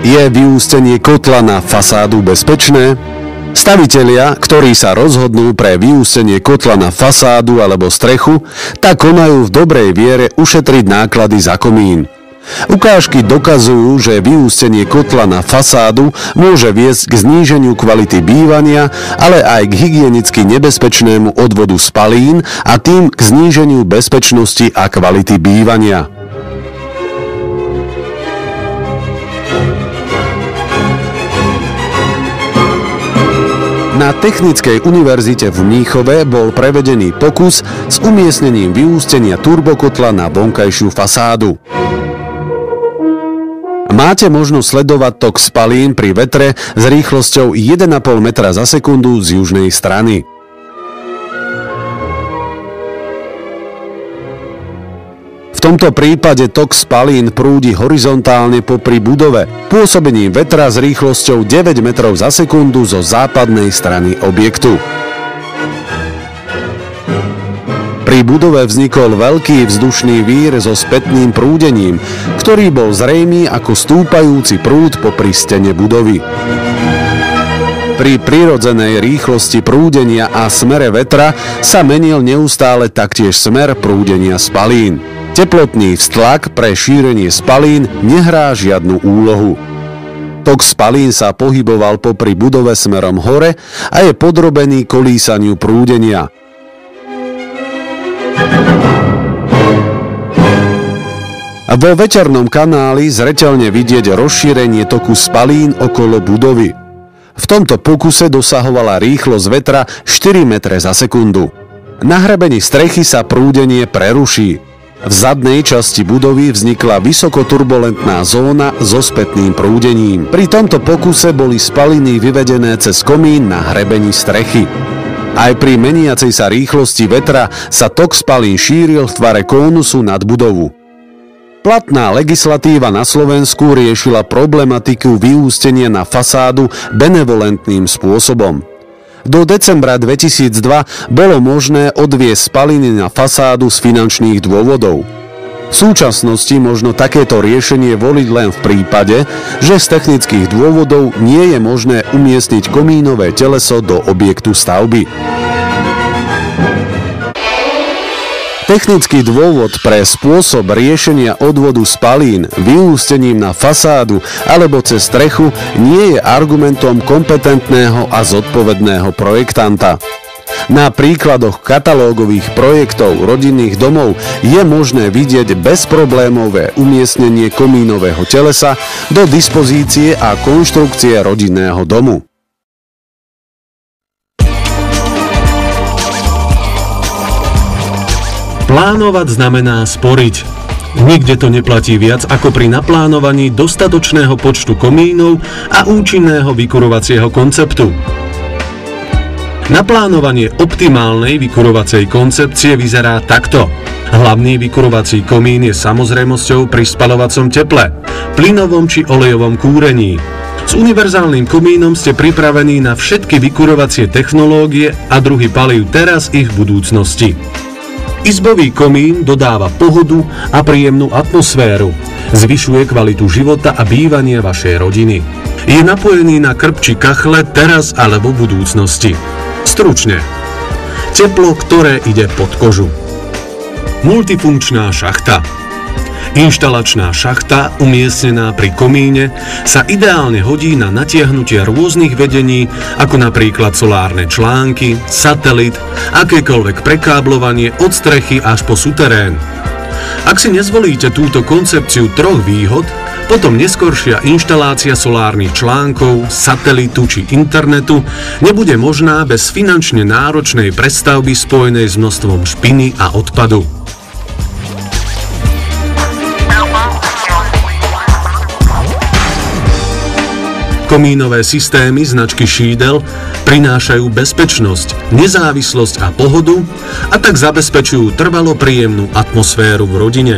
Je vyústenie kotla na fasádu bezpečné? Stavitelia, ktorí sa rozhodnú pre vyústenie kotla na fasádu alebo strechu, tak konajú v dobrej viere ušetriť náklady za komín. Ukážky dokazujú, že vyústenie kotla na fasádu môže viesť k zníženiu kvality bývania, ale aj k hygienicky nebezpečnému odvodu spalín a tým k zníženiu bezpečnosti a kvality bývania. Na Technickej univerzite v Mníchove bol prevedený pokus s umiestnením vyústenia turbokotla na vonkajšiu fasádu. Máte možnosť sledovať tok spalín pri vetre s rýchlosťou 1,5 metra za sekundu z južnej strany. V tomto prípade tok spalín prúdi horizontálne popri budove, pôsobením vetra s rýchlosťou 9 metrov za sekundu zo západnej strany objektu. Pri budove vznikol veľký vzdušný vír so spätným prúdením, ktorý bol zrejmý ako stúpajúci prúd popri stene budovy. Pri prirodzenej rýchlosti prúdenia a smere vetra sa menil neustále taktiež smer prúdenia spalín. Teplotný vztlak pre šírenie spalín nehrá žiadnu úlohu. Tok spalín sa pohyboval popri budove smerom hore a je podrobený kolísaniu prúdenia. Vo veternom kanáli zreteľne vidieť rozšírenie toku spalín okolo budovy. V tomto pokuse dosahovala rýchlosť vetra 4 metre za sekundu. Na hrebení strechy sa prúdenie preruší. V zadnej časti budovy vznikla vysokoturbulentná zóna so spätným prúdením. Pri tomto pokuse boli spaliny vyvedené cez komín na hrebení strechy. Aj pri meniacej sa rýchlosti vetra sa tok spalín šíril v tvare kónusu nad budovu. Platná legislatíva na Slovensku riešila problematiku vyústenia na fasádu benevolentným spôsobom. Do decembra 2002 bolo možné odviesť spaliny na fasádu z finančných dôvodov. V súčasnosti možno takéto riešenie voliť len v prípade, že z technických dôvodov nie je možné umiestniť komínové teleso do objektu stavby. Technický dôvod pre spôsob riešenia odvodu spalín vyústením na fasádu alebo cez strechu nie je argumentom kompetentného a zodpovedného projektanta. Na príkladoch katalógových projektov rodinných domov je možné vidieť bezproblémové umiestnenie komínového telesa do dispozície a konštrukcie rodinného domu. Plánovať znamená sporiť. Nikde to neplatí viac ako pri naplánovaní dostatočného počtu komínov a účinného vykurovacieho konceptu. Naplánovanie optimálnej vykurovacej koncepcie vyzerá takto. Hlavný vykurovací komín je samozrejmosťou pri spaľovacom teple, plynovom či olejovom kúrení. S univerzálnym komínom ste pripravení na všetky vykurovacie technológie a druhy palív teraz i v budúcnosti. Izbový komín dodáva pohodu a príjemnú atmosféru. Zvyšuje kvalitu života a bývania vašej rodiny. Je napojený na krb či kachle teraz alebo v budúcnosti. Stručne. Teplo, ktoré ide pod kožu. Multifunkčná šachta. Inštalačná šachta, umiestnená pri komíne, sa ideálne hodí na natiahnutie rôznych vedení, ako napríklad solárne články, satelit, akékoľvek prekáblovanie od strechy až po suterén. Ak si nezvolíte túto koncepciu troch výhod, potom neskoršia inštalácia solárnych článkov, satelitu či internetu nebude možná bez finančne náročnej prestavby spojenej s množstvom špiny a odpadu. Komínové systémy značky Schiedel prinášajú bezpečnosť, nezávislosť a pohodu a tak zabezpečujú trvalo príjemnú atmosféru v rodine.